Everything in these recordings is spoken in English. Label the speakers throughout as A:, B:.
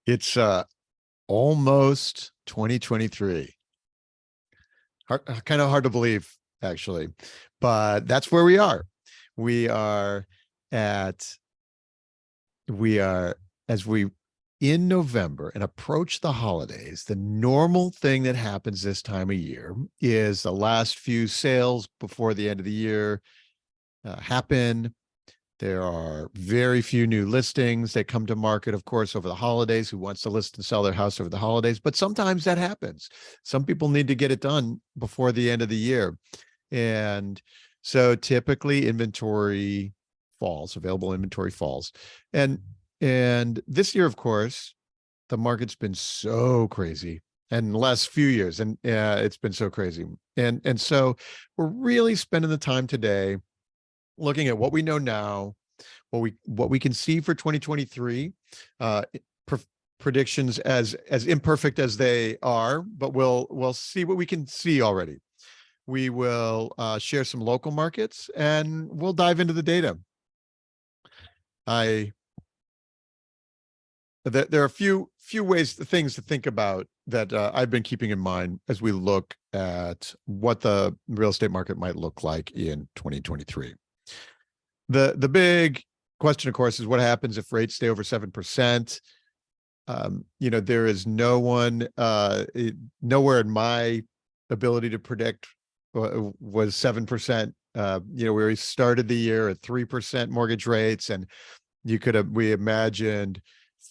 A: It's almost 2023. Kind of hard to believe, actually, but that's where we are. We are at, we are, as we in November and approach the holidays, the normal thing that happens this time of year is the last few sales before the end of the year happen. There are very few new listings that come to market, of course, over the holidays. Who wants to list and sell their house over the holidays? But sometimes that happens. Some people need to get it done before the end of the year. And so typically inventory falls, available inventory falls. And this year, of course, the market's been so crazy. And the last few years, and it's been so crazy. And so we're really spending the time today looking at what we know now, what we can see for 2023, predictions as imperfect as they are, but we'll see what we can see already. We will share some local markets, and we'll dive into the data. There are a few things to think about that I've been keeping in mind as we look at what the real estate market might look like in 2023. The big question, of course, is what happens if rates stay over 7%. There is nowhere in my ability to predict was 7%. We started the year at 3% mortgage rates, and we imagined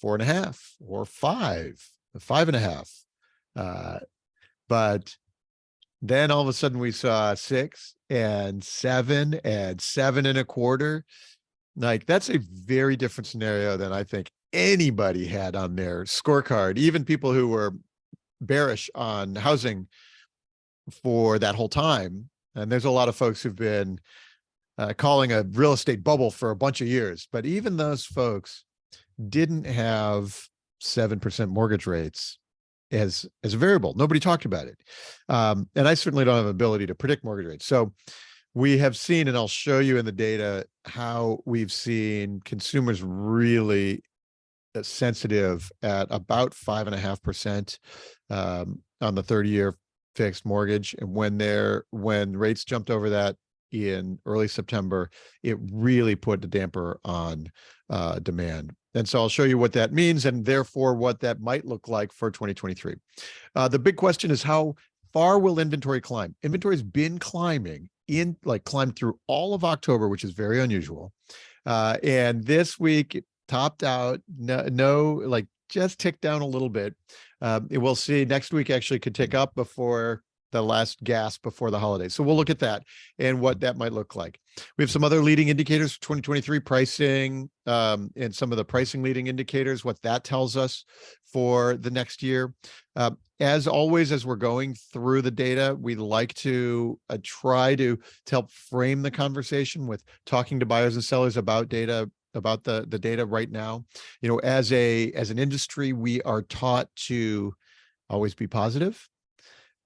A: 4.5 or 5.5. But then all of a sudden we saw 6 and 7 and 7.25. Like, that's a very different scenario than I think anybody had on their scorecard, even people who were bearish on housing for that whole time. And there's a lot of folks who've been calling a real estate bubble for a bunch of years, but even those folks didn't have 7% mortgage rates as a variable. Nobody talked about it. And I certainly don't have an ability to predict mortgage rates. So we have seen, and I'll show you in the data, how we've seen consumers really sensitive at about 5.5% on the 30-year fixed mortgage. And when rates jumped over that in early September, it really put the damper on demand. And so I'll show you what that means, and therefore what that might look like for 2023. The big question is, how far will inventory climb? Inventory has been climbing climbed through all of October, which is very unusual. And this week it topped out, just ticked down a little bit. We'll see next week actually could tick up before the last gasp before the holidays. So we'll look at that and what that might look like. We have some other leading indicators for 2023 pricing, and some of the pricing leading indicators, what that tells us for the next year. As always, as we're going through the data, we like to try to help frame the conversation with talking to buyers and sellers about data, about the data right now. As an industry, we are taught to always be positive.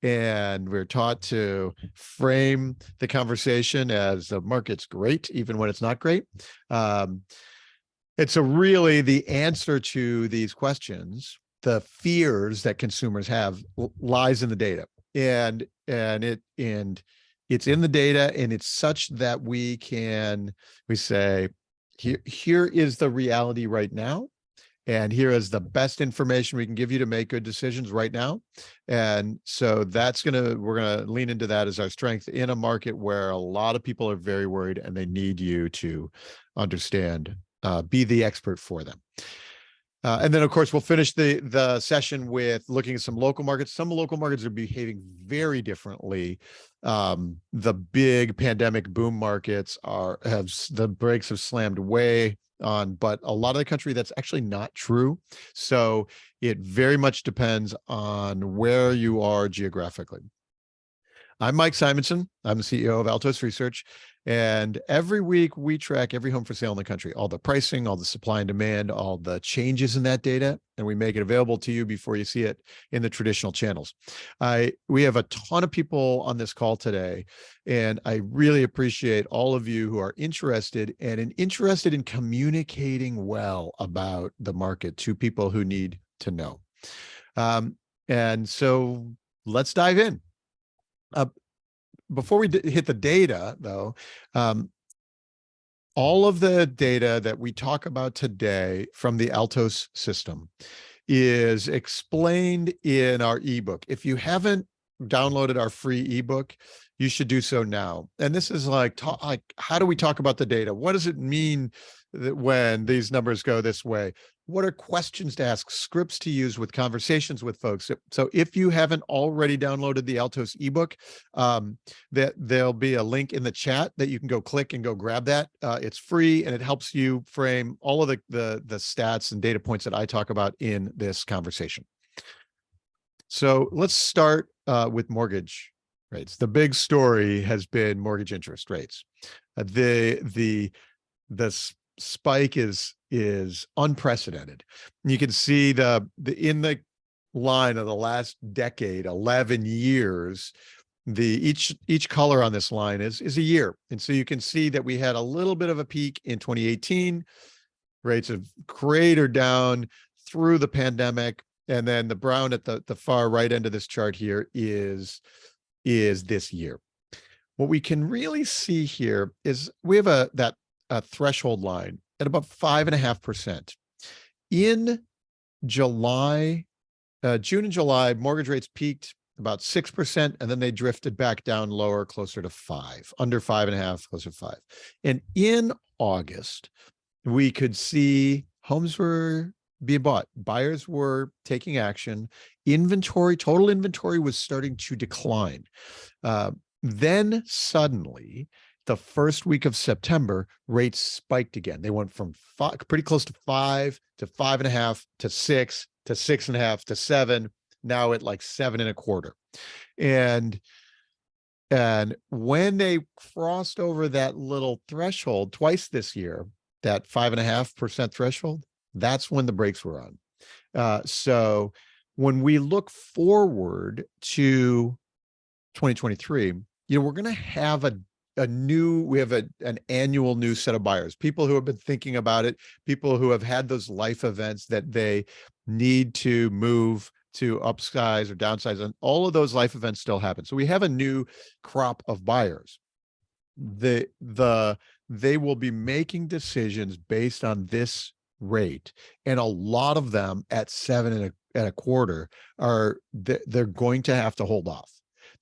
A: And we're taught to frame the conversation as the market's great, even when it's not great. And so really the answer to these questions, the fears that consumers have, lies in the data. And it's in the data, and it's such that we say, here is the reality right now. And here is the best information we can give you to make good decisions right now. And so we're gonna lean into that as our strength in a market where a lot of people are very worried, and they need you to understand, be the expert for them. And then, of course, we'll finish the session with looking at some local markets. Some local markets are behaving very differently. The big pandemic boom markets the brakes have slammed way on, but a lot of the country, that's actually not true. So it very much depends on where you are geographically. I'm Mike Simonsen. I'm the CEO of Altos Research. And every week we track every home for sale in the country, all the pricing, all the supply and demand, all the changes in that data, and we make it available to you before you see it in the traditional channels. We have a ton of people on this call today, and I really appreciate all of you who are interested in communicating well about the market to people who need to know. And so let's dive in. Before we hit the data, though, all of the data that we talk about today from the Altos system is explained in our ebook. If you haven't downloaded our free ebook, you should do so now. And this is like how do we talk about the data? What does it mean that when these numbers go this way? What are questions to ask, scripts to use with conversations with folks? So if you haven't already downloaded the Altos ebook, that there'll be a link in the chat that you can go click and go grab that. It's free, and it helps you frame all of the stats and data points that I talk about in this conversation. So let's start with mortgage rates. The big story has been mortgage interest rates. The spike is unprecedented. You can see the in the line of the last decade, 11 years, each color on this line is a year. And so you can see that we had a little bit of a peak in 2018. Rates have cratered down through the pandemic. And then the brown at the far right end of this chart here is this year. What we can really see here is we have a threshold line at about 5.5%. In July, June and July, mortgage rates peaked about 6%, and then they drifted back down lower, closer to 5, under 5.5, closer to 5. And in August, we could see homes were being bought. Buyers were taking action. Total inventory was starting to decline. Then suddenly, the first week of September, rates spiked again. They went from pretty close to 5 to 5.5 to 6 to 6.5 to 7. Now at like 7.25. And when they crossed over that little threshold twice this year, that 5.5% threshold, that's when the brakes were on. So when we look forward to 2023, we're going to have an annual new set of buyers, people who have been thinking about it, people who have had those life events that they need to move to upsize or downsize, and all of those life events still happen. So we have a new crop of buyers. They will be making decisions based on this rate, and a lot of them at 7.25 they're going to have to hold off.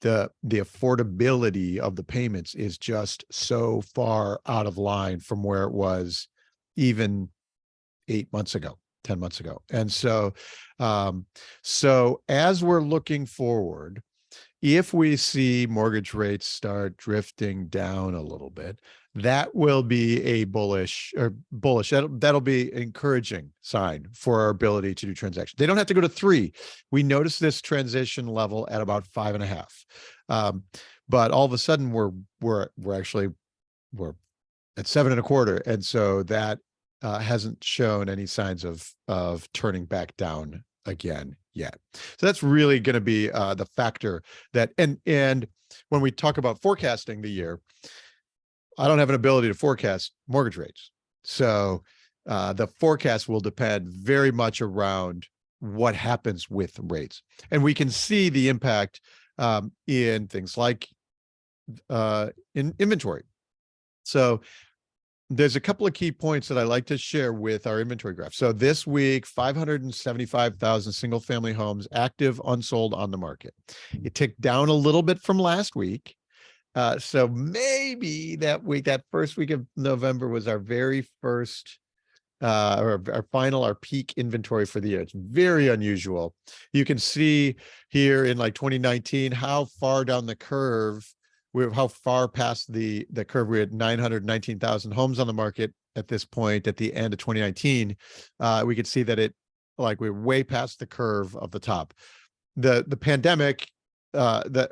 A: The affordability of the payments is just so far out of line from where it was even 8 months ago, 10 months ago. And so as we're looking forward, if we see mortgage rates start drifting down a little bit, that will be a bullish. That'll be an encouraging sign for our ability to do transactions. They don't have to go to 3. We noticed this transition level at about 5.5. But all of a sudden we're at 7.25. And so that hasn't shown any signs of turning back down again yet. So that's really going to be the factor that, and when we talk about forecasting the year, I don't have an ability to forecast mortgage rates. So the forecast will depend very much around what happens with rates. And we can see the impact in things like in inventory. So there's a couple of key points that I like to share with our inventory graph. So this week, 575,000 single family homes active, unsold, on the market. It ticked down a little bit from last week. So maybe that first week of November was our very first, or our peak inventory for the year. It's very unusual. You can see here in like 2019, how far down the curve, how far past the curve. We had 919,000 homes on the market at this point at the end of 2019. We could see that we're way past the curve of the top. The pandemic, the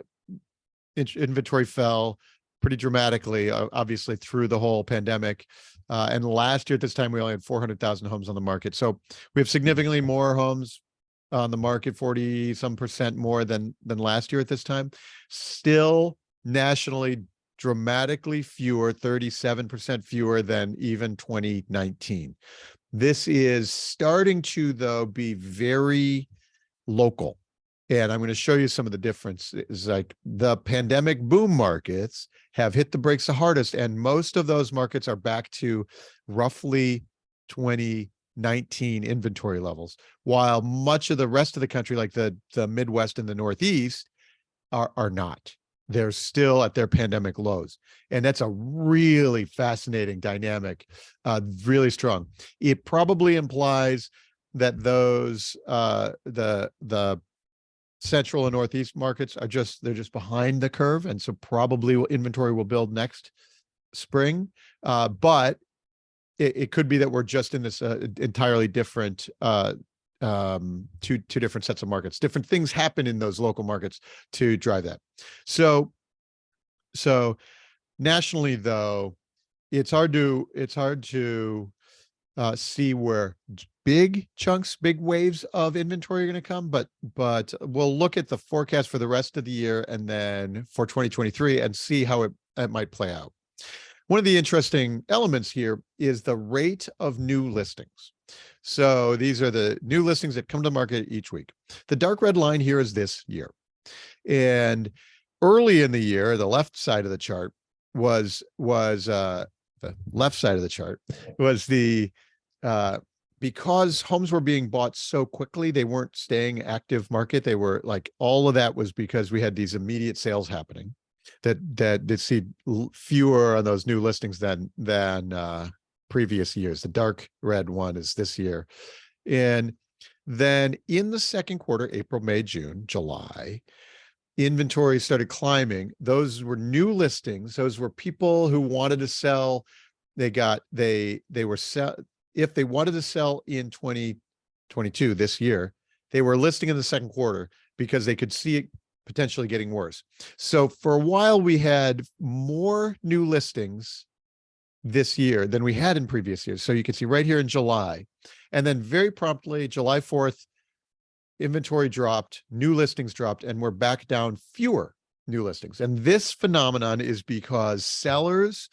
A: inventory fell pretty dramatically, obviously through the whole pandemic. And last year at this time, we only had 400,000 homes on the market. So we have significantly more homes on the market, 40% more than last year at this time. Still nationally dramatically fewer, 37% fewer than even 2019. This is starting to, though, be very local. And I'm going to show you some of the differences. Like the pandemic boom markets have hit the brakes the hardest, and most of those markets are back to roughly 2019 inventory levels, while much of the rest of the country, like the Midwest and the Northeast, are not. They're still at their pandemic lows. And that's a really fascinating dynamic, really strong. It probably implies that those the central and northeast markets are they're just behind the curve, and so probably inventory will build next spring. But it could be that we're just in this entirely different two different sets of markets. Different things happen in those local markets to drive that. So nationally, though, it's hard to see where big chunks, big waves of inventory are going to come, but we'll look at the forecast for the rest of the year and then for 2023 and see how it might play out. One of the interesting elements here is the rate of new listings. So these are the new listings that come to market each week. The dark red line here is this year. And early in the year, the left side of the chart was the left side of the chart was the because homes were being bought so quickly, they weren't staying active market. They were like, all of that was because we had these immediate sales happening that did see fewer on those new listings than previous years. The dark red one is this year. And then in the second quarter, April, May, June, July, inventory started climbing. Those were new listings. Those were people who wanted to sell. They were if they wanted to sell in 2022, this year, they were listing in the second quarter because they could see it potentially getting worse. So for a while, we had more new listings this year than we had in previous years. So you can see right here in July, and then very promptly, July 4th, inventory dropped, new listings dropped, and we're back down fewer new listings. And this phenomenon is because sellers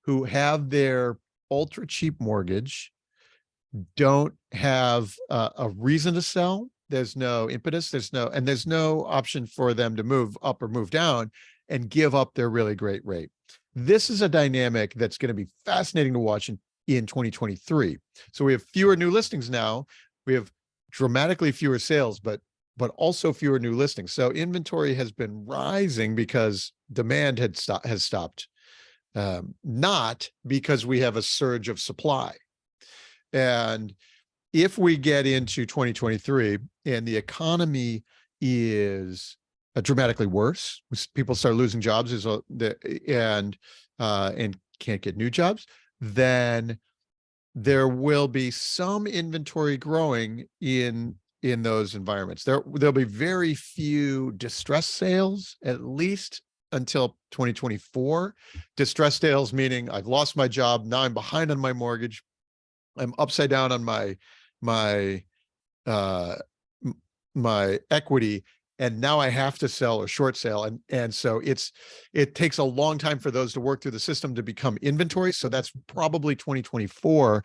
A: who have their ultra cheap mortgage don't have a reason to sell. There's no impetus. There's no option for them to move up or move down and give up their really great rate. This is a dynamic that's going to be fascinating to watch in 2023. So we have fewer new listings now. We have dramatically fewer sales, but also fewer new listings. So inventory has been rising because demand has stopped, not because we have a surge of supply. And if we get into 2023 and the economy is dramatically worse, people start losing jobs and can't get new jobs, then there will be some inventory growing in those environments. There'll be very few distress sales, at least until 2024. Distress sales meaning I've lost my job, now I'm behind on my mortgage, I'm upside down on my equity, and now I have to sell or short sale. And so it takes a long time for those to work through the system to become inventory. So that's probably 2024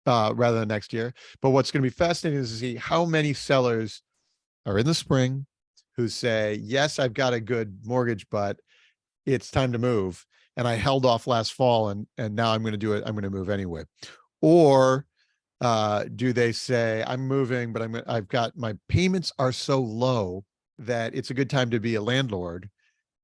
A: rather than next year. But what's going to be fascinating is to see how many sellers are in the spring who say, yes, I've got a good mortgage, but it's time to move. And I held off last fall and now I'm going to do it. I'm going to move anyway. Or do they say, I'm moving, but I've got my payments are so low that it's a good time to be a landlord,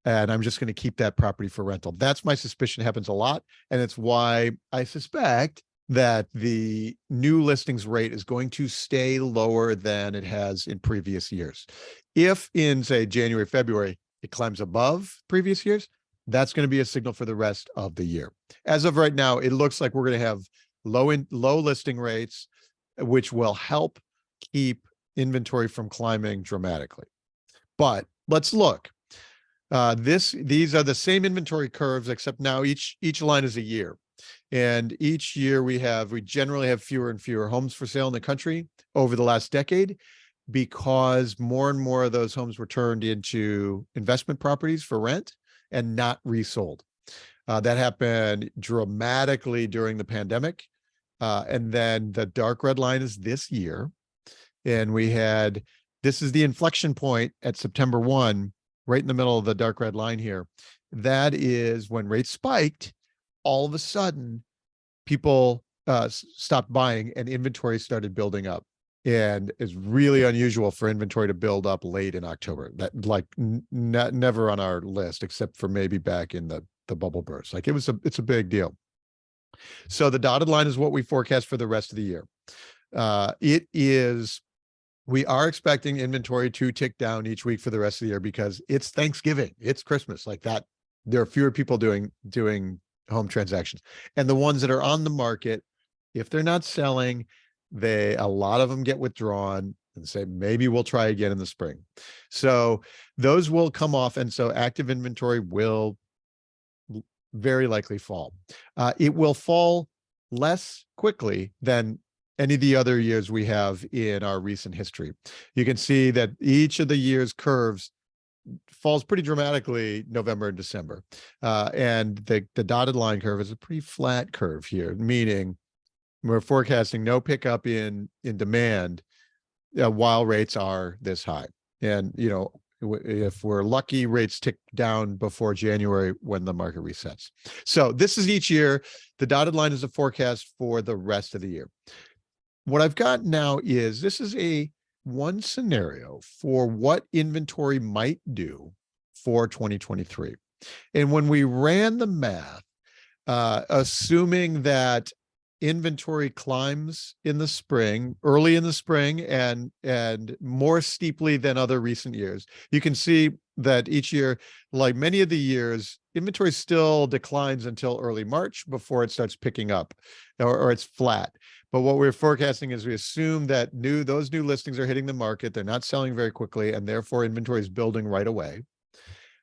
A: and I'm just going to keep that property for rental. That's my suspicion. Happens a lot, and it's why I suspect that the new listings rate is going to stay lower than it has in previous years. If in, say, January, February, it climbs above previous years, that's going to be a signal for the rest of the year. As of right now, it looks like we're going to have low listing rates, which will help keep inventory from climbing dramatically. But let's look. These are the same inventory curves, except now each line is a year. And each year we generally have fewer and fewer homes for sale in the country over the last decade, because more and more of those homes were turned into investment properties for rent and not resold. That happened dramatically during the pandemic. And then the dark red line is this year. And this is the inflection point at September 1, right in the middle of the dark red line here. That is when rates spiked, all of a sudden people stopped buying and inventory started building up. And it's really unusual for inventory to build up late in October. That like never on our list, except for maybe back in the bubble burst. Like it's a big deal. So the dotted line is what we forecast for the rest of the year. We are expecting inventory to tick down each week for the rest of the year because it's Thanksgiving, it's Christmas, like that. There are fewer people doing home transactions, and the ones that are on the market, if they're not selling, a lot of them get withdrawn and say maybe we'll try again in the spring. So those will come off, and so active inventory will very likely fall. It will fall less quickly than any of the other years we have in our recent history. You can see that each of the years' curves falls pretty dramatically November and December. And the dotted line curve is a pretty flat curve here, meaning we're forecasting no pickup in demand while rates are this high. And, if we're lucky, rates tick down before January when the market resets. So this is each year. The dotted line is a forecast for the rest of the year. What I've got now is this is one scenario for what inventory might do for 2023. And when we ran the math, assuming that inventory climbs in the spring, early in the spring, and more steeply than other recent years, you can see that each year, like many of the years, inventory still declines until early March before it starts picking up, or it's flat. But what we're forecasting is we assume that those new listings are hitting the market. They're not selling very quickly, and therefore inventory is building right away.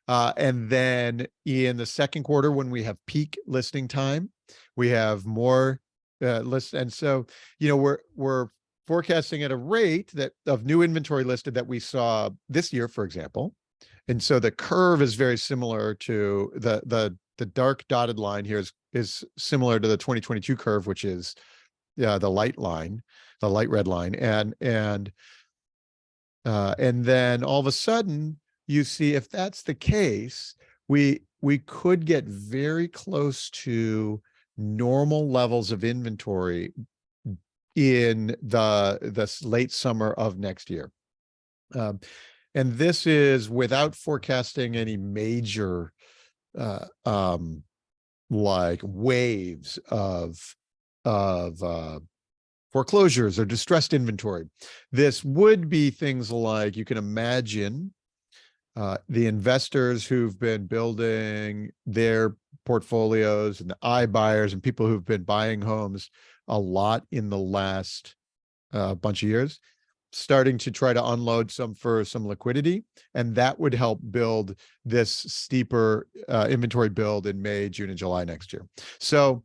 A: And then in the second quarter, when we have peak listing time, we have more lists. And so, we're forecasting at a rate of new inventory listed that we saw this year, for example. And so the curve is very similar to the dark dotted line here is similar to the 2022 curve, which is the light red line. And then all of a sudden you see, if that's the case, we could get very close to normal levels of inventory in the late summer of next year. And this is without forecasting any major like waves of foreclosures or distressed inventory. This would be things like, you can imagine the investors who've been building their portfolios and the iBuyers and people who've been buying homes a lot in the last bunch of years, starting to try to unload some for some liquidity, and that would help build this steeper inventory build in May, June, and July next year. So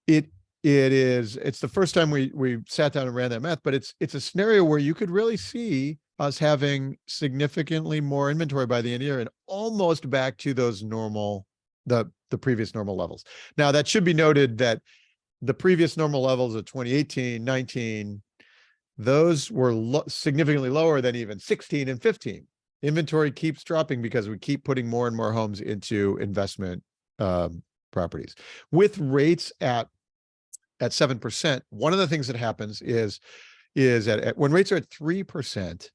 A: it's the first time we sat down and ran that math, but it's a scenario where you could really see us having significantly more inventory by the end of the year and almost back to those the previous normal levels. Now, that should be noted that the previous normal levels of 2018, 19, those were significantly lower than even 16 and 15. Inventory keeps dropping because we keep putting more and more homes into investment properties. With rates at 7%, one of the things that happens is that when rates are at 3%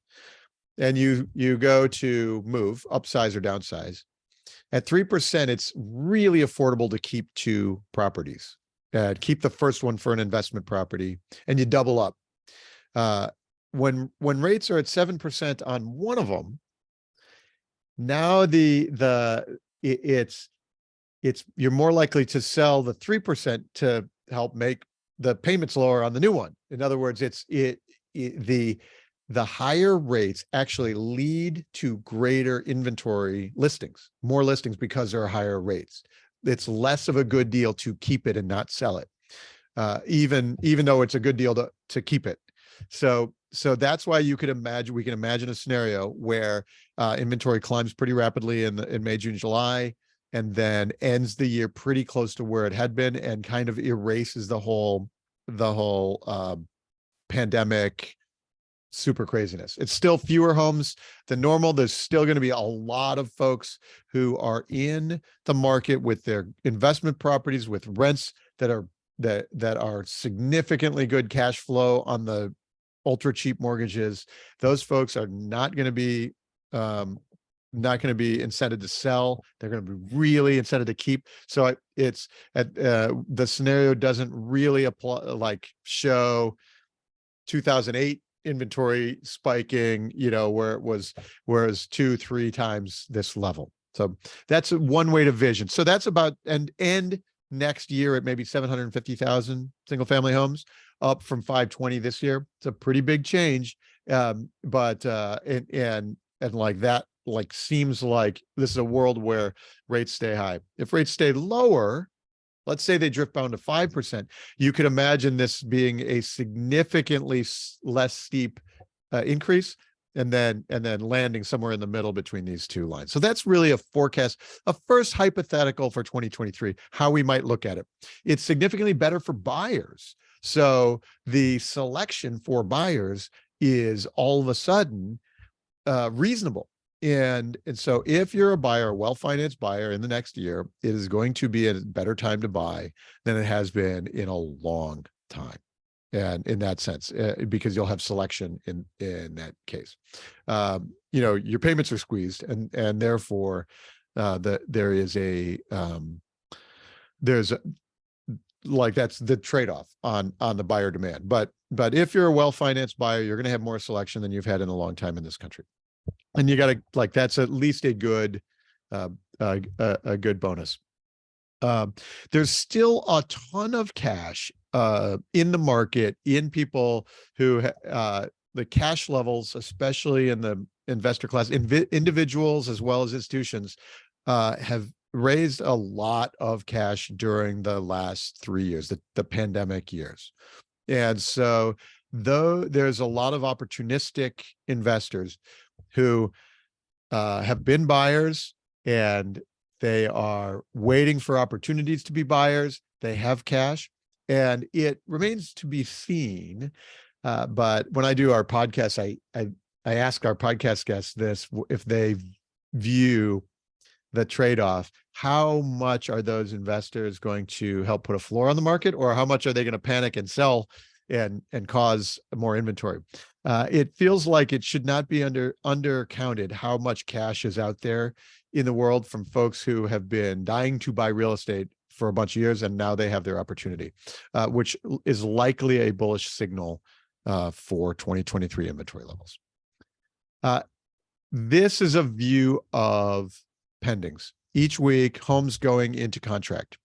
A: and you go to move, upsize or downsize, at 3%, it's really affordable to keep two properties. Keep the first one for an investment property, and you double up. When rates are at 7% on one of them, now you're more likely to sell the 3% to help make the payments lower on the new one. In other words, the higher rates actually lead to greater inventory listings, more listings, because there are higher rates. It's less of a good deal to keep it and not sell it, even though it's a good deal to keep it. So that's why we can imagine a scenario where inventory climbs pretty rapidly in May, June, July, and then ends the year pretty close to where it had been and kind of erases the whole the whole pandemic super craziness. It's still fewer homes than normal. There's still going to be a lot of folks who are in the market with their investment properties with rents that are significantly good cash flow on the ultra cheap mortgages. Those folks are not going to be incented to sell. They're going to be really incented to keep. So it's the scenario doesn't really apply, like show 2008 inventory spiking, where it was 2-3 times this level. So that's one way to vision. So that's about and end next year at maybe 750,000 single family homes, up from 520 this year. It's a pretty big change. But and like that, like seems like this is a world where rates stay high. If rates stay lower, let's say they drift down to 5%, you could imagine this being a significantly less steep increase, and then landing somewhere in the middle between these two lines. So that's really a forecast, a first hypothetical for 2023, how we might look at it. It's significantly better for buyers. So the selection for buyers is all of a sudden reasonable. And so if you're a buyer, a well-financed buyer in the next year, it is going to be a better time to buy than it has been in a long time. And in that sense, because you'll have selection in that case. Your payments are squeezed, and therefore there's that's the trade-off on the buyer demand. But if you're a well-financed buyer, you're going to have more selection than you've had in a long time in this country. And you got to that's at least a good bonus. There's still a ton of cash in the market, in people who the cash levels, especially in the investor class, individuals as well as institutions, have raised a lot of cash during the last 3 years, the pandemic years. And so though there's a lot of opportunistic investors who have been buyers, and they are waiting for opportunities to be buyers. They have cash, and it remains to be seen. But when I do our podcast, I ask our podcast guests this: if they view the trade-off, how much are those investors going to help put a floor on the market, or how much are they going to panic and sell and cause more inventory? It feels like it should not be undercounted how much cash is out there in the world from folks who have been dying to buy real estate for a bunch of years, and now they have their opportunity, which is likely a bullish signal for 2023 inventory levels. This is a view of pendings. Each week, homes going into contract.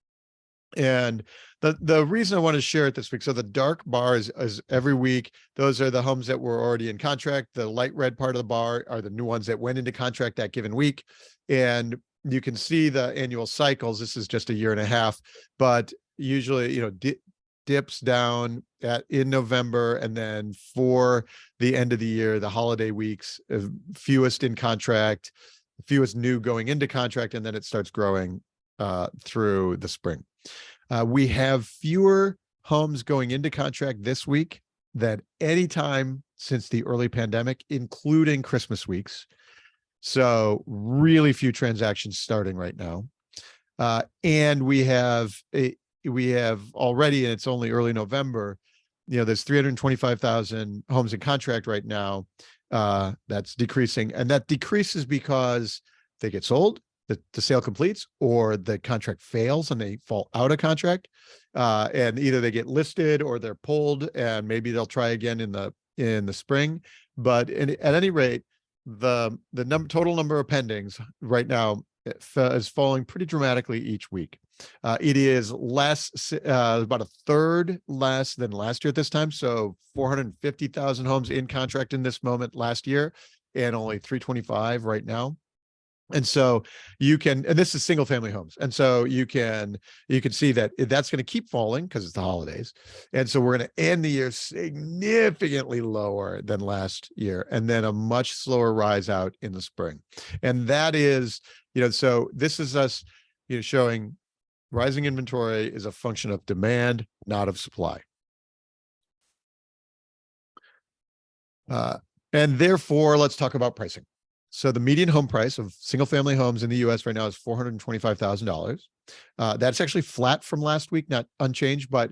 A: And the reason I want to share it this week, so the dark bar is every week. Those are the homes that were already in contract. The light red part of the bar are the new ones that went into contract that given week. And you can see the annual cycles. This is just a year and a half, but usually, dips down in November, and then for the end of the year, the holiday weeks, fewest in contract, fewest new going into contract, and then it starts growing through the spring. We have fewer homes going into contract this week than any time since the early pandemic, including Christmas weeks. So really few transactions starting right now. And we have already, and it's only early November, there's 325,000 homes in contract right now. That's decreasing, and that decreases because they get sold, the sale completes, or the contract fails and they fall out of contract, and either they get listed or they're pulled, and maybe they'll try again in the spring. But at any rate, the total number of pendings right now is falling pretty dramatically each week. It is less, about a third less than last year at this time. So 450,000 homes in contract in this moment last year, and only 325 right now. And so and this is single family homes. And so you can see that that's going to keep falling because it's the holidays. And so we're going to end the year significantly lower than last year, and then a much slower rise out in the spring. And that is, so this is us, showing rising inventory is a function of demand, not of supply. Uh, and therefore, let's talk about pricing. So the median home price of single family homes in the US right now is $425,000. That's actually flat from last week, not unchanged, but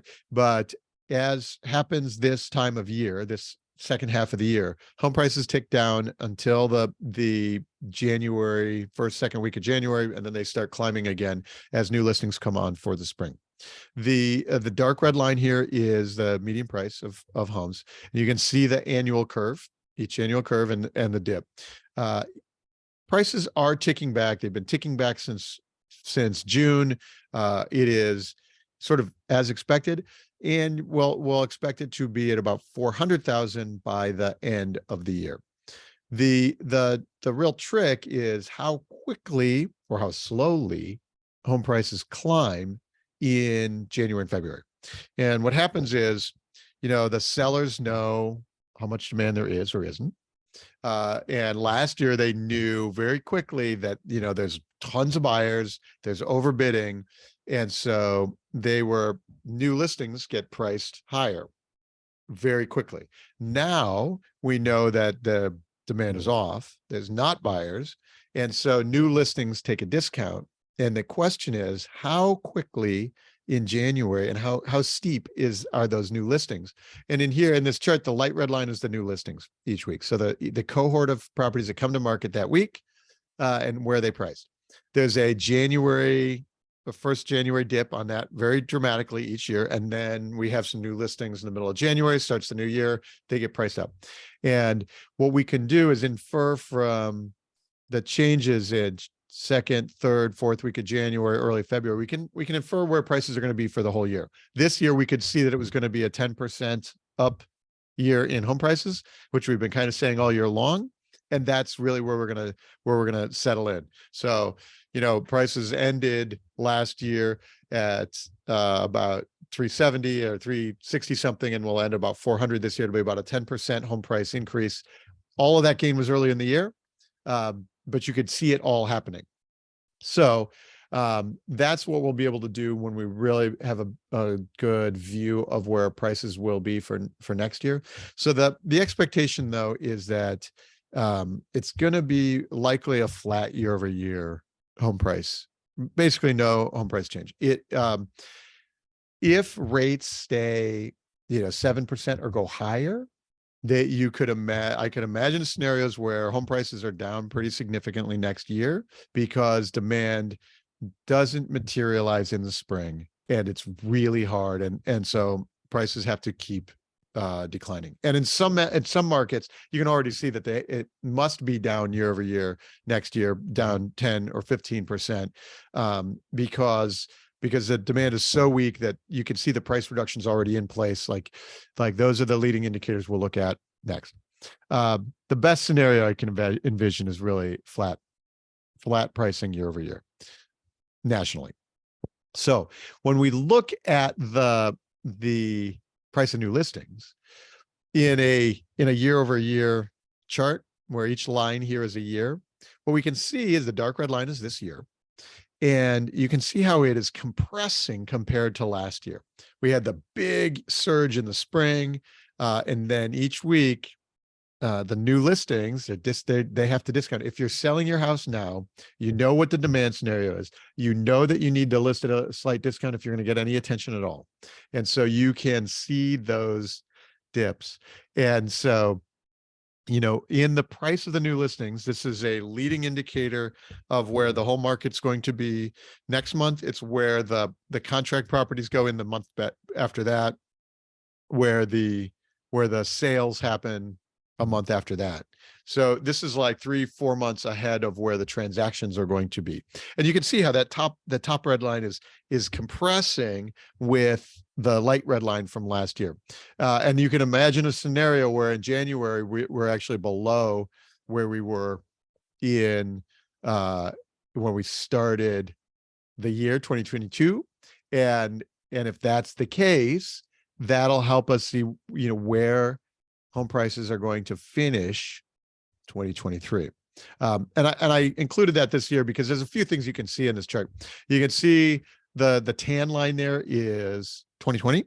A: as happens this time of year, this second half of the year, home prices tick down until the January first, second week of January, and then they start climbing again as new listings come on for the spring. The dark red line here is the median price of homes. You can see the annual curve, each annual curve, and the dip. Prices are ticking back. They've been ticking back since June. It is sort of as expected, and we'll expect it to be at about 400,000 by the end of the year. The real trick is how quickly or how slowly home prices climb in January and February. And what happens is, the sellers know how much demand there is or isn't. And last year they knew very quickly that, there's tons of buyers, there's overbidding. And so new listings get priced higher very quickly. Now we know that the demand is off, there's not buyers. And so new listings take a discount. And the question is, how quickly in January and how steep are those new listings? And in this chart, the light red line is the new listings each week. So the cohort of properties that come to market that week and where they priced. There's a first January dip on that very dramatically each year. And then we have some new listings in the middle of January, starts the new year, they get priced up. And what we can do is infer from the changes in second, third, fourth week of January, early February, we can infer where prices are going to be for the whole year. This year, we could see that it was going to be a 10% up year in home prices, which we've been kind of saying all year long. And that's really where we're gonna settle in. So, prices ended last year at about 370 or 360 something, and we'll end about 400 this year. It'll be about a 10% home price increase. All of that gain was early in the year, but you could see it all happening. So that's what we'll be able to do when we really have a good view of where prices will be for next year. So the expectation, though, is that it's going to be likely a flat year over year home price, basically no home price change. If rates stay 7% or go higher, that I could imagine scenarios where home prices are down pretty significantly next year because demand doesn't materialize in the spring and it's really hard. And so prices have to keep declining. And in some markets, you can already see that it must be down year over year next year, down 10 or 15%, because the demand is so weak that you can see the price reductions already in place. Like those are the leading indicators we'll look at next. The best scenario I can envision is really flat pricing year over year nationally. So when we look at the price of new listings in a year over year chart where each line here is a year, what we can see is the dark red line is this year. And you can see how it is compressing compared to last year. We had the big surge in the spring, and then each week, the new listings, they have to discount. If you're selling your house now, you know what the demand scenario is. You know that you need to list at a slight discount if you're going to get any attention at all. And so you can see those dips. And so, in the price of the new listings, this is a leading indicator of where the whole market's going to be next month. It's where the contract properties go in the month after that, where the sales happen a month after that. So this is like 3-4 months ahead of where the transactions are going to be. And you can see how the top red line is compressing with the light red line from last year. And you can imagine a scenario where in January, we're actually below where we were in when we started the year 2022. And if that's the case, that'll help us see, where home prices are going to finish 2023. And I included that this year because there's a few things you can see in this chart. You can see the tan line there is 2020.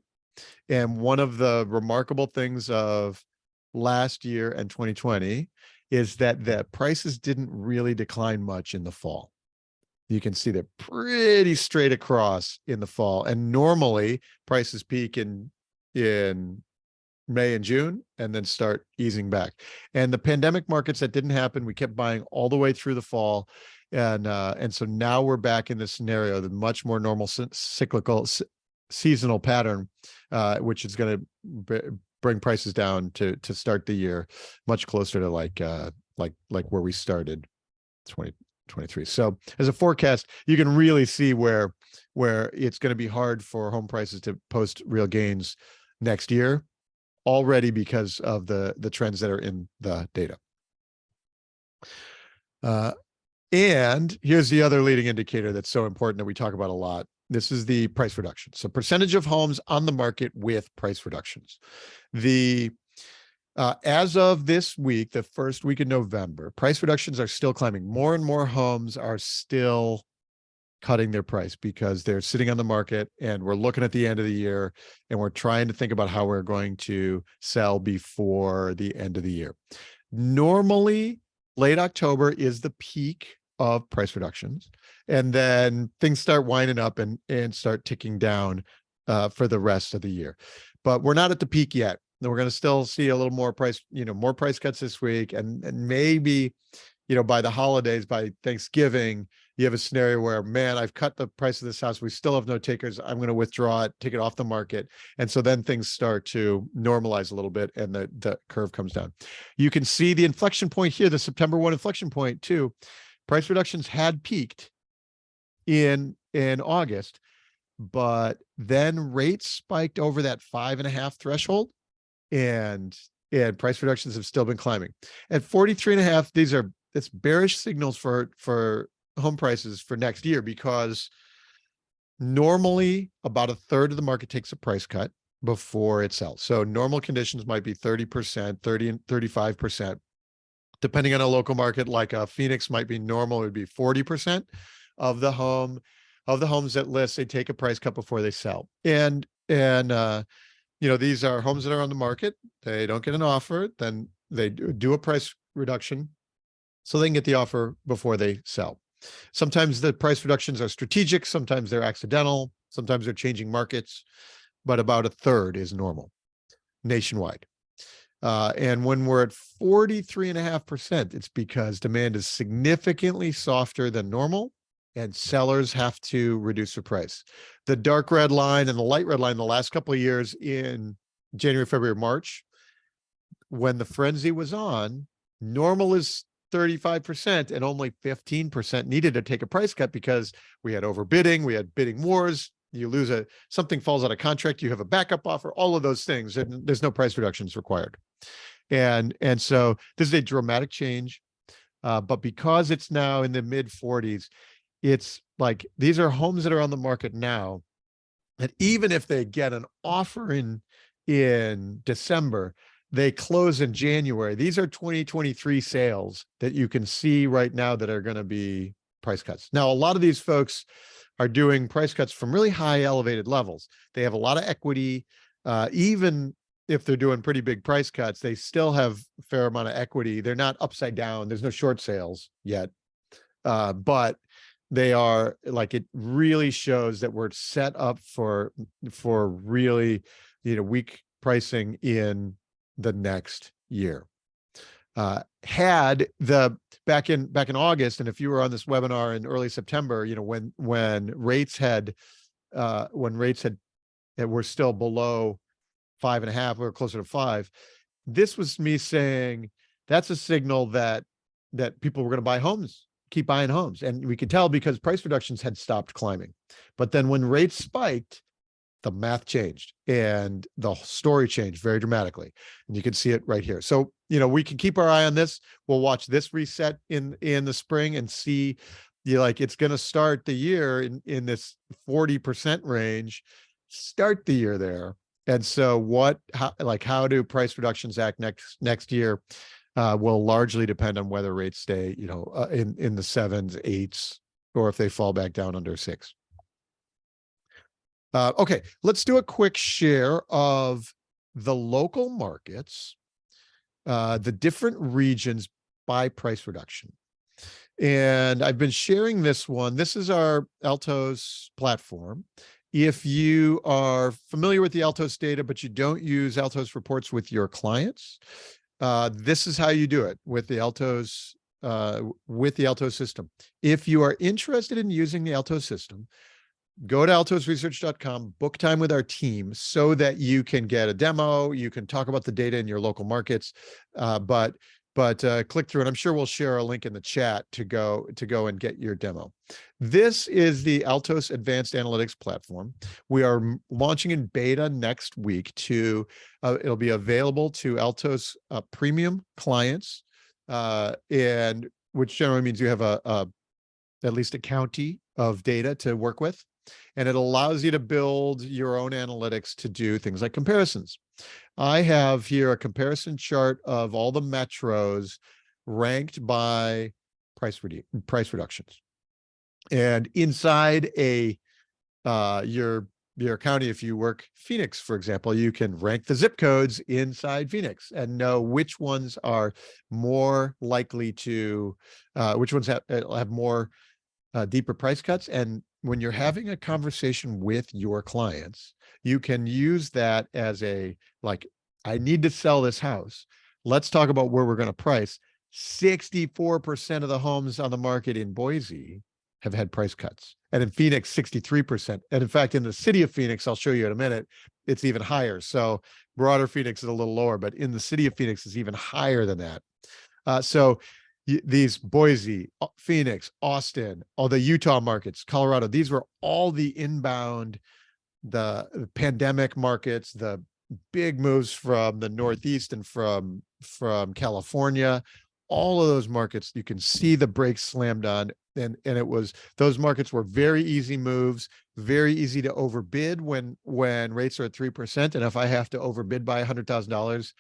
A: And one of the remarkable things of last year and 2020 is that the prices didn't really decline much in the fall. You can see they're pretty straight across in the fall. And normally prices peak in May and June and then start easing back. And the pandemic markets, that didn't happen. We kept buying all the way through the fall. And so now we're back in this scenario, the much more normal cyclical seasonal pattern, which is going to bring prices down to start the year much closer to like where we started 2023. So as a forecast, you can really see where it's going to be hard for home prices to post real gains next year already because of the trends that are in the data. And here's the other leading indicator that's so important that we talk about a lot. This is the price reduction. So percentage of homes on the market with price reductions. As of this week, the first week in November, price reductions are still climbing. More and more homes are still cutting their price because they're sitting on the market, and we're looking at the end of the year and we're trying to think about how we're going to sell before the end of the year. Normally, late October is the peak of price reductions, and then things start winding up and start ticking down for the rest of the year. But we're not at the peak yet. We're going to still see a little more price cuts this week, and maybe, by the holidays, by Thanksgiving, you have a scenario where, man, I've cut the price of this house. We still have no takers. I'm going to withdraw it, take it off the market. And so then things start to normalize a little bit and the curve comes down. You can see the inflection point here, the September 1 inflection point too. Price reductions had peaked in August, but then rates spiked over that 5.5 threshold, and price reductions have still been climbing. At 43.5, it's bearish signals for home prices for next year, because normally about a third of the market takes a price cut before it sells. So normal conditions might be 30%, 30 and 35%. Depending on a local market, like Phoenix might be normal, it would be 40% of the homes that list, they take a price cut before they sell. And these are homes that are on the market. They don't get an offer, then they do a price reduction so they can get the offer before they sell. Sometimes the price reductions are strategic, sometimes they're accidental, sometimes they're changing markets, but about a third is normal nationwide. And when we're at 43.5%, it's because demand is significantly softer than normal, and sellers have to reduce their price. The dark red line and the light red line the last couple of years in January, February, March, when the frenzy was on, normal is 35% and only 15% needed to take a price cut because we had overbidding, we had bidding wars. You lose something falls out of contract, you have a backup offer, all of those things, and there's no price reductions required. And so this is a dramatic change, but because it's now in the mid 40s, it's like these are homes that are on the market now that even if they get an offer in December, they close in January. These are 2023 sales that you can see right now that are going to be price cuts. Now, a lot of these folks are doing price cuts from really high elevated levels. They have a lot of equity. Even if they're doing pretty big price cuts, they still have a fair amount of equity. They're not upside down. There's no short sales yet. But they are, like, it really shows that we're set up for really, weak pricing in the next year. Had the back in August, and if you were on this webinar in early September, when rates were still below 5.5 or closer to 5, this was me saying that's a signal that people were going to buy homes, keep buying homes. And we could tell because price reductions had stopped climbing. But then when rates spiked, the math changed and the story changed very dramatically. And you can see it right here. So, we can keep our eye on this. We'll watch this reset in the spring and see, it's going to start the year in this 40% range, start the year there. And so how do price reductions act next year will largely depend on whether rates stay, in the 7s, 8s, or if they fall back down under 6. Okay, let's do a quick share of the local markets the different regions by price reduction. And I've been sharing this one. This is our Altos platform. If you are familiar with the Altos data, but you don't use Altos reports with your clients, this is how you do it with the Altos system. If you are interested in using the Altos system, go to altosresearch.com, book time with our team so that you can get a demo. You can talk about the data in your local markets, but click through, and I'm sure we'll share a link in the chat to go and get your demo. This is the Altos Advanced Analytics platform. We are launching in beta next week. It'll be available to Altos premium clients, and which generally means you have at least a county of data to work with. And it allows you to build your own analytics to do things like comparisons. I have here a comparison chart of all the metros ranked by price reductions. And inside your county, if you work Phoenix, for example, you can rank the zip codes inside Phoenix and know which ones are more likely to, which ones have more deeper price cuts. And when you're having a conversation with your clients, you can use that as I need to sell this house. Let's talk about where we're going to price. 64% of the homes on the market in Boise have had price cuts. And in Phoenix, 63%. And in fact, in the city of Phoenix, I'll show you in a minute, it's even higher. So broader Phoenix is a little lower, but in the city of Phoenix is even higher than that. So these Boise, Phoenix, Austin, all the Utah markets, Colorado, these were all the inbound, the pandemic markets, the big moves from the Northeast and from California. All of those markets, you can see the brakes slammed on. And those markets were very easy moves, very easy to overbid when rates are at 3%. And if I have to overbid by $100,000,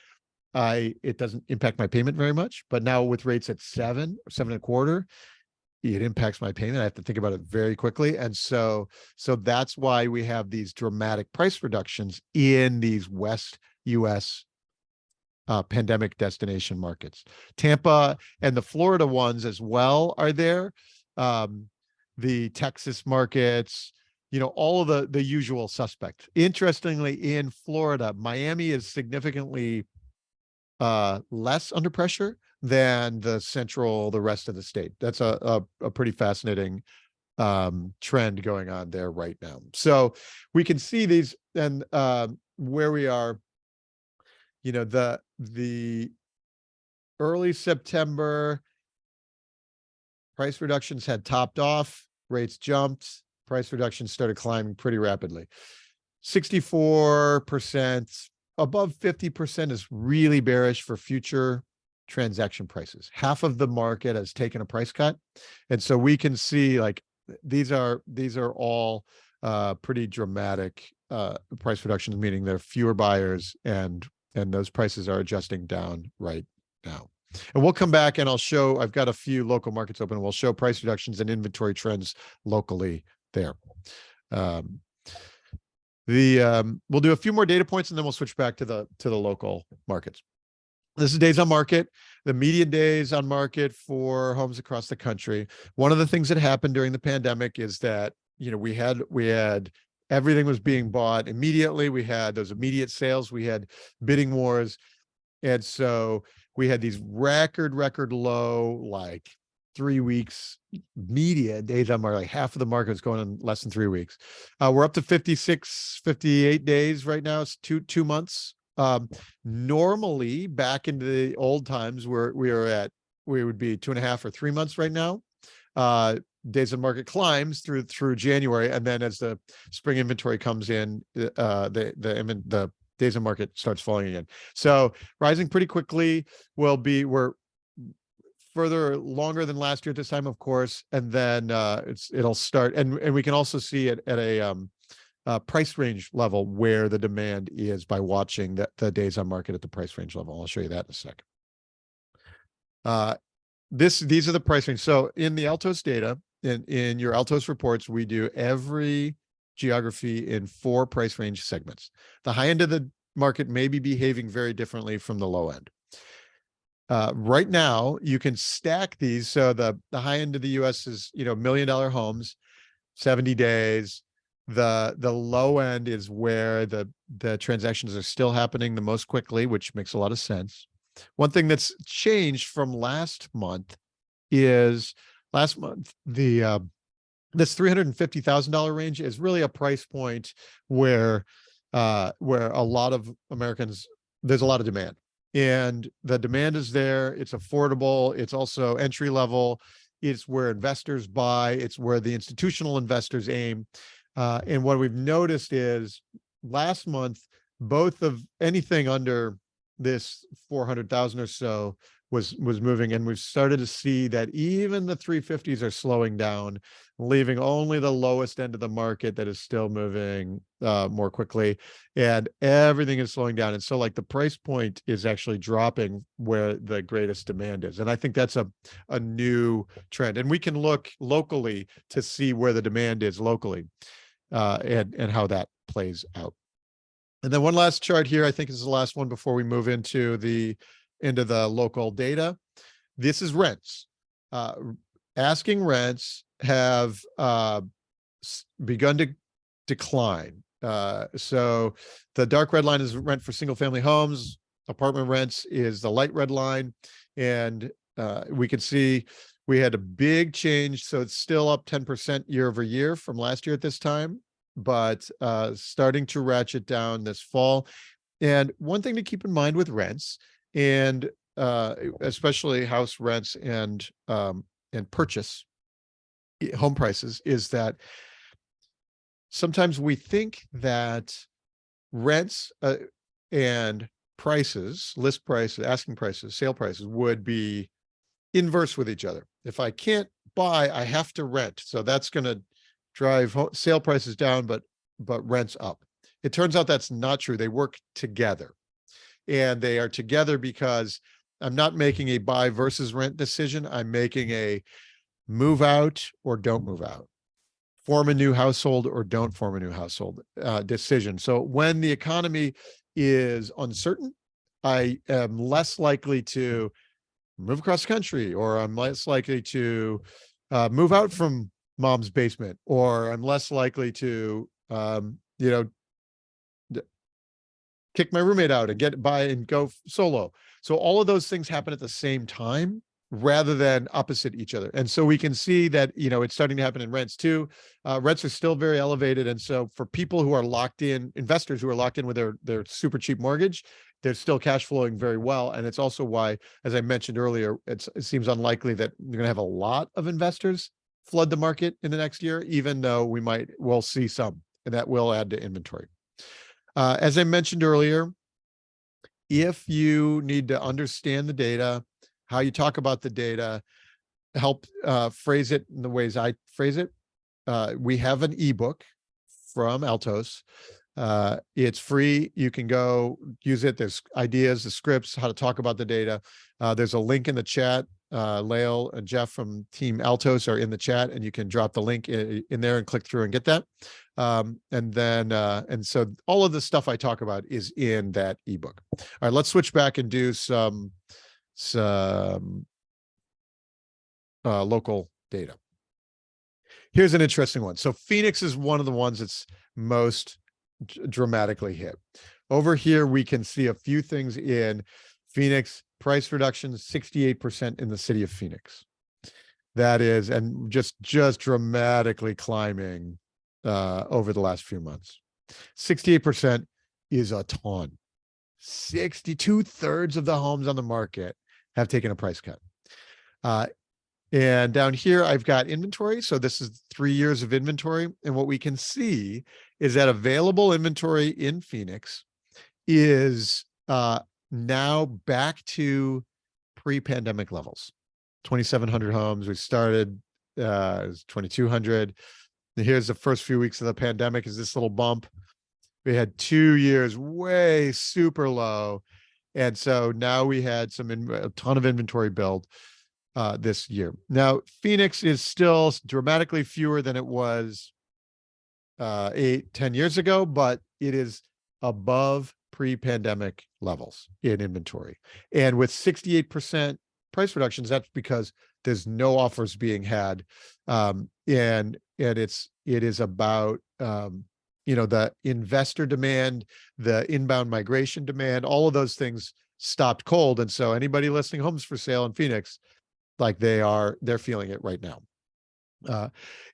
A: it doesn't impact my payment very much. But now with rates at 7.25, it impacts my payment. I have to think about it very quickly. And so that's why we have these dramatic price reductions in these West US pandemic destination markets. Tampa and the Florida ones as well are there. The Texas markets, all of the usual suspects. Interestingly, in Florida, Miami is significantly less under pressure than the rest of the state. That's a pretty fascinating trend going on there right now. So we can see these, and where we are, the early September price reductions had topped off, rates jumped, price reductions started climbing pretty rapidly. 64%, above 50% is really bearish for future transaction prices. Half of the market has taken a price cut. And so we can see these are all pretty dramatic price reductions, meaning there are fewer buyers and those prices are adjusting down right now. And we'll come back and I've got a few local markets open. We'll show price reductions and inventory trends locally there. We'll do a few more data points and then we'll switch back to the local markets. This is days on market, the median days on market for homes across the country. One of the things that happened during the pandemic is that, we had everything was being bought immediately. We had those immediate sales. We had bidding wars. And so we had these record low, 3 weeks median days on market. Half of the market is going in less than 3 weeks. We're up to 56, 58 days right now. It's two months. Normally back into the old times where we would be 2.5 or 3 months right now. Days on market climbs through January. And then as the spring inventory comes in, the days on market starts falling again. So rising pretty quickly. We're further longer than last year at this time, of course. And then it'll start. And we can also see it at a price range level where the demand is by watching the days on market at the price range level. I'll show you that in a second. These are the price range. So in the Altos data, in your Altos reports, we do every geography in 4 price range segments. The high end of the market may be behaving very differently from the low end. right now, you can stack these. So the high end of the US is, $1 million homes, 70 days. The low end is where the transactions are still happening the most quickly, which makes a lot of sense. One thing that's changed from last month is the this $350,000 range is really a price point where a lot of Americans, there's a lot of demand, and the demand is there. It's affordable. It's also entry level. It's where investors buy. It's where the institutional investors aim. And what we've noticed is last month, both of anything under this 400,000 or so was moving, and we've started to see that even the 350s are slowing down, leaving only the lowest end of the market that is still moving more quickly, and everything is slowing down. And so like the price point is actually dropping where the greatest demand is. And I think that's a new trend. And we can look locally to see where the demand is locally and how that plays out. And then one last chart here, I think is the last one before we move into the local data. This is rents. Asking rents have begun to decline. So the dark red line is rent for single family homes. Apartment rents is the light red line. And we could see we had a big change. So it's still up 10% year over year from last year at this time, but starting to ratchet down this fall. And one thing to keep in mind with rents, and especially house rents and purchase home prices, is that sometimes we think that rents and prices, list prices, asking prices, sale prices would be inverse with each other. If I can't buy, I have to rent. So that's going to drive sale prices down, but rents up. It turns out that's not true. They work together, and they are together because I'm not making a buy versus rent decision. I'm making a move out or don't move out, form a new household or don't form a new household decision. So when the economy is uncertain, I am less likely to move across the country, or I'm less likely to move out from mom's basement, or I'm less likely to, kick my roommate out and buy and go solo. So all of those things happen at the same time rather than opposite each other. And so we can see that, it's starting to happen in rents too. Rents are still very elevated. And so for people who are locked in, investors who are locked in with their super cheap mortgage, they're still cash flowing very well. And it's also why, as I mentioned earlier, it seems unlikely that you're going to have a lot of investors flood the market in the next year, even though we'll see some, and that will add to inventory. As I mentioned earlier, if you need to understand the data, how you talk about the data, help phrase it in the ways I phrase it, we have an ebook from Altos. It's free. You can go use it. There's ideas, the scripts, how to talk about the data. There's a link in the chat. Lael and Jeff from Team Altos are in the chat, and you can drop the link in there and click through and get that. And so all of the stuff I talk about is in that ebook. All right, let's switch back and do some local data. Here's an interesting one. So Phoenix is one of the ones that's most dramatically hit. Over here, we can see a few things in Phoenix. Price reduction, 68% in the city of Phoenix. That is, and just dramatically climbing over the last few months. 68% is a ton. 2/3 of the homes on the market have taken a price cut. And down here, I've got inventory. So this is 3 years of inventory. And what we can see is that available inventory in Phoenix is now back to pre-pandemic levels. 2,700 homes. We started, it was 2,200. And here's the first few weeks of the pandemic is this little bump. We had 2 years way super low. And so now we had a ton of inventory build this year. Now, Phoenix is still dramatically fewer than it was 8-10 years ago, but it is above pre-pandemic levels in inventory. And with 68% price reductions, that's because there's no offers being had. And it is about, the investor demand, the inbound migration demand, all of those things stopped cold. And so anybody listing homes for sale in Phoenix, like they're feeling it right now.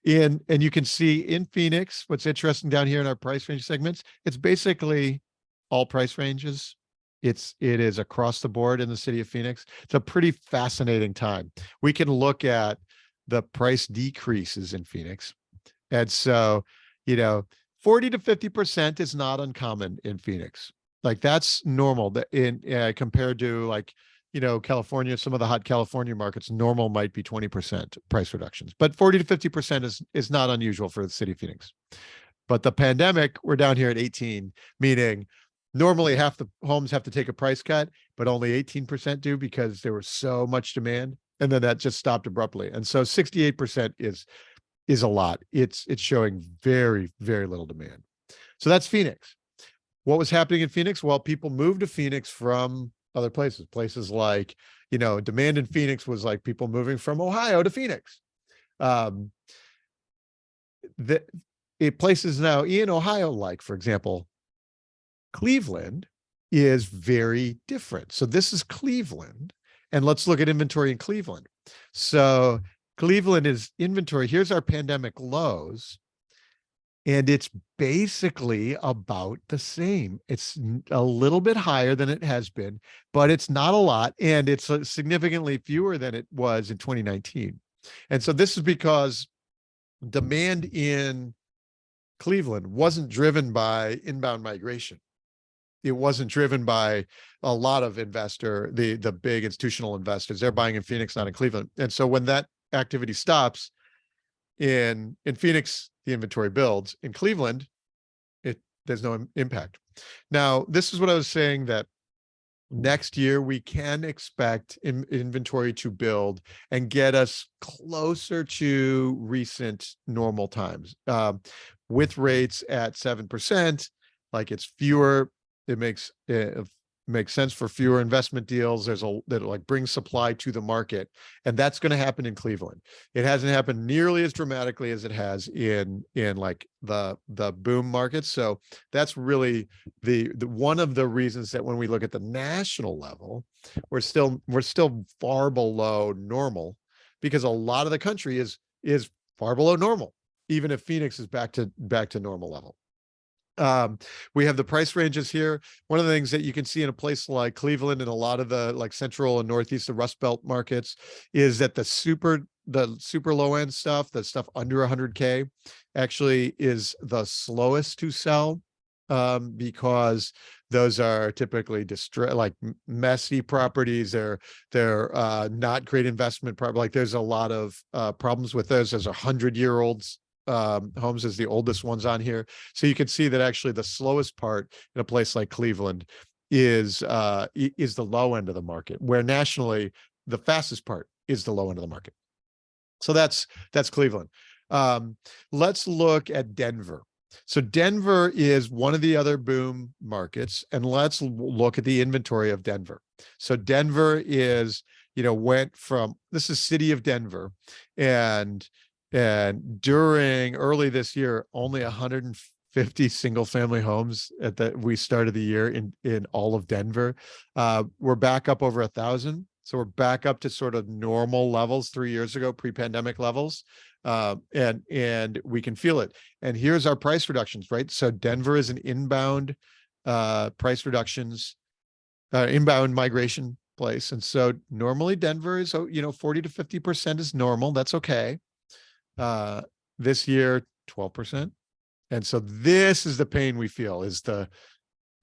A: And you can see in Phoenix, what's interesting down here in our price range segments, it's basically all price ranges. It is across the board in the city of Phoenix. It's a pretty fascinating time. We can look at the price decreases in Phoenix. And so, 40 to 50% is not uncommon in Phoenix. Like that's normal compared to like, California, some of the hot California markets, normal might be 20% price reductions, but 40 to 50% is not unusual for the city of Phoenix. But the pandemic, we're down here at 18, meaning normally half the homes have to take a price cut, but only 18% do because there was so much demand. And then that just stopped abruptly. And so 68% is a lot. It's showing very, very little demand. So that's Phoenix. What was happening in Phoenix? Well, people moved to Phoenix from other places like, demand in Phoenix was like people moving from Ohio to Phoenix. Places now in Ohio, like for example, Cleveland is very different. So this is Cleveland, and let's look at inventory in Cleveland. So Cleveland is inventory. Here's our pandemic lows. And it's basically about the same. It's a little bit higher than it has been, but it's not a lot. And it's significantly fewer than it was in 2019. And so this is because demand in Cleveland wasn't driven by inbound migration. It wasn't driven by a lot of the big institutional investors. They're buying in Phoenix, not in Cleveland. And so when that activity stops in Phoenix, the inventory builds. In Cleveland, there's no impact. Now, this is what I was saying, that next year we can expect inventory to build and get us closer to recent normal times. With rates at 7%, like it's fewer, it makes sense for fewer investment deals. That like brings supply to the market, and that's going to happen in Cleveland. It hasn't happened nearly as dramatically as it has in like the boom markets. So that's really the one of the reasons that when we look at the national level, we're still far below normal, because a lot of the country is far below normal, even if Phoenix is back to normal level. We have the price ranges here. One of the things that you can see in a place like Cleveland and a lot of the like central and northeast, the Rust Belt markets, is that the super low end stuff, the stuff under 100K, actually is the slowest to sell, because those are typically like messy properties. They're not great investment property. Like there's a lot of problems with those. There's 100-year-olds. Homes is the oldest ones on here. So you can see that actually the slowest part in a place like Cleveland is the low end of the market, where nationally the fastest part is the low end of the market. So that's Cleveland. Let's look at Denver. So Denver is one of the other boom markets, and let's look at the inventory of Denver. So Denver is, went from, this is city of Denver, and during early this year, only 150 single family homes we started the year in all of Denver. We're back up over 1,000. So we're back up to sort of normal levels 3 years ago, pre-pandemic levels. And we can feel it. And here's our price reductions, right? So Denver is an inbound price reductions, inbound migration place. And so normally Denver is, 40 to 50% is normal. That's okay. This year, 12%. And so this is the pain we feel, is the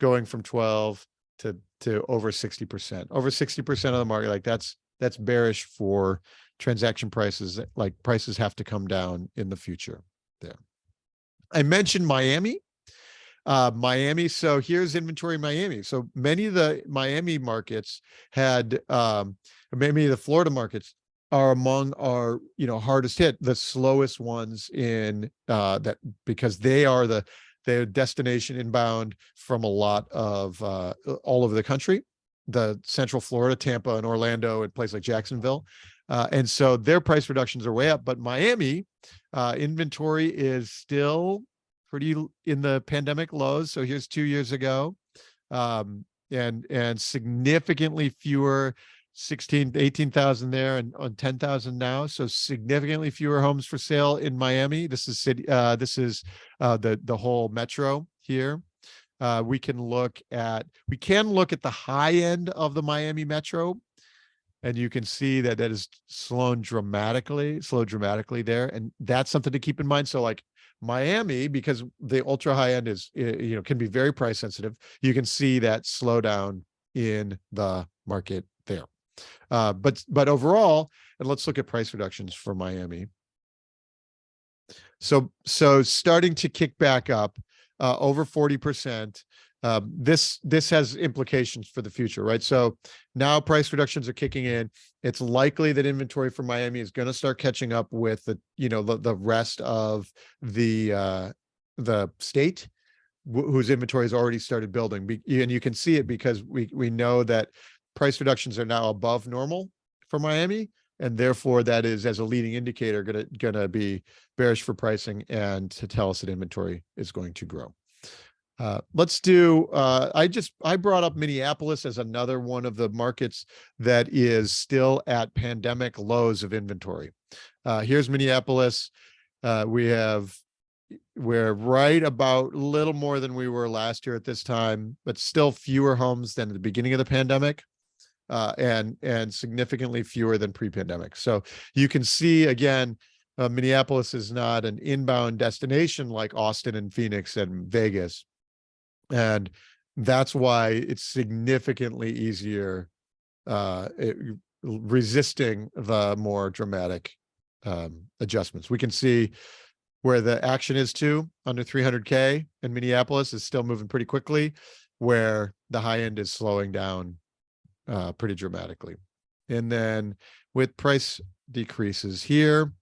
A: going from 12 to over 60%. Over 60% of the market, like that's bearish for transaction prices. Like prices have to come down in the future there. I mentioned Miami. So here's inventory in Miami. So many of the Miami markets had, many of the Florida markets are among our, hardest hit, the slowest ones in that, because they are the They're destination inbound from a lot of all over the country, the Central Florida, Tampa, and Orlando, and places like Jacksonville. And so their price reductions are way up. But Miami inventory is still pretty in the pandemic lows. So here's 2 years ago, and significantly fewer, 18,000 there, and on 10,000 now. So significantly fewer homes for sale in Miami. This is city. This is the whole metro here. We can look at the high end of the Miami metro, and you can see that that is slowed dramatically there, and that's something to keep in mind. So like Miami, because the ultra high end is, can be very price sensitive, you can see that slowdown in the market there. But overall, and let's look at price reductions for Miami. So starting to kick back up, over 40%. This has implications for the future, right? So now price reductions are kicking in. It's likely that inventory for Miami is going to start catching up with the rest of the state, whose inventory has already started building. And you can see it because we know that price reductions are now above normal for Miami, and therefore that is, as a leading indicator, gonna be bearish for pricing and to tell us that inventory is going to grow. Let's do, I brought up Minneapolis as another one of the markets that is still at pandemic lows of inventory. Here's Minneapolis. We're right about a little more than we were last year at this time, but still fewer homes than at the beginning of the pandemic, and significantly fewer than pre-pandemic. So you can see, again, Minneapolis is not an inbound destination like Austin and Phoenix and Vegas. And that's why it's significantly easier, resisting the more dramatic adjustments. We can see where the action is too. Under 300K in Minneapolis is still moving pretty quickly, where the high end is slowing down pretty dramatically. And then with price decreases here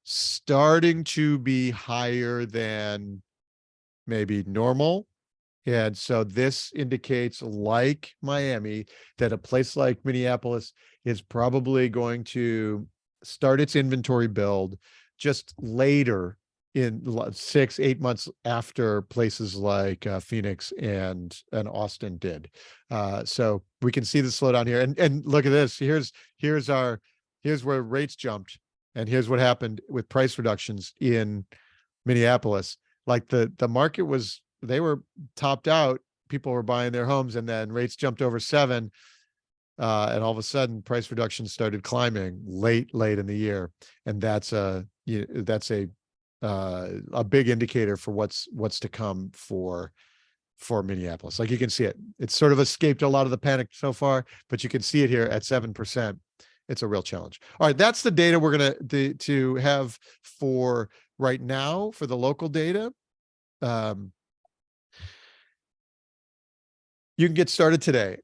A: starting to be higher than maybe normal. And so this indicates, like Miami, that a place like Minneapolis is probably going to start its inventory build just later, in 6-8 months after places like Phoenix and Austin did. So we can see the slowdown here. And look at this. Here's where rates jumped, and here's what happened with price reductions in Minneapolis. Like the market was, they were topped out, people were buying their homes, and then rates jumped over 7, and all of a sudden price reductions started climbing late in the year. And that's a big indicator for what's to come for Minneapolis. Like you can see it. It's sort of escaped a lot of the panic so far, but you can see it here at 7%. It's a real challenge. All right, that's the data we're going to have for right now for the local data. You can get started today.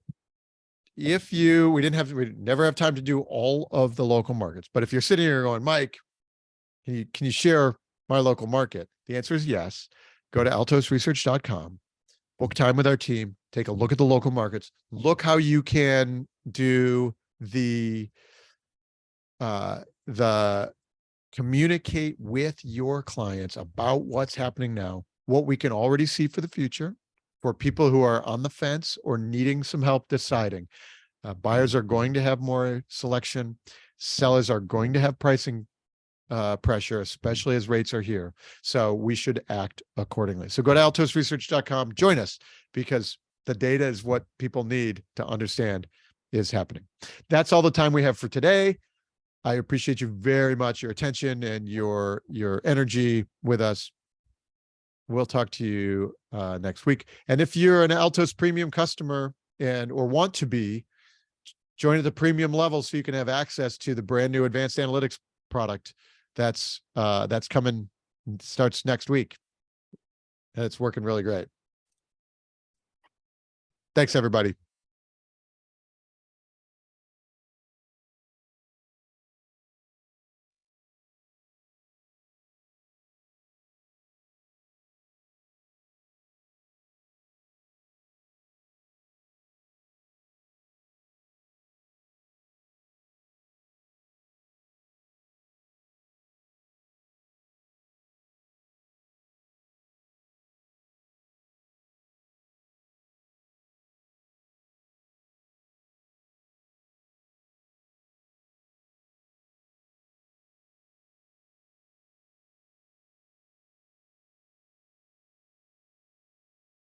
A: We never have time to do all of the local markets, but if you're sitting here going, Mike, can you share my local market? The answer is yes. Go to altosresearch.com, book time with our team, take a look at the local markets, look how you can do the communicate with your clients about what's happening now, what we can already see for the future, for people who are on the fence or needing some help deciding. Buyers are going to have more selection. Sellers are going to have pricing pressure, especially as rates are here. So we should act accordingly. So go to altosresearch.com, join us, because the data is what people need to understand is happening. That's all the time we have for today. I appreciate you very much, your attention and your energy with us. We'll talk to you next week. And if you're an Altos premium customer or want to be, join at the premium level so you can have access to the brand new advanced analytics product that's coming, starts next week. And it's working really great. Thanks, everybody.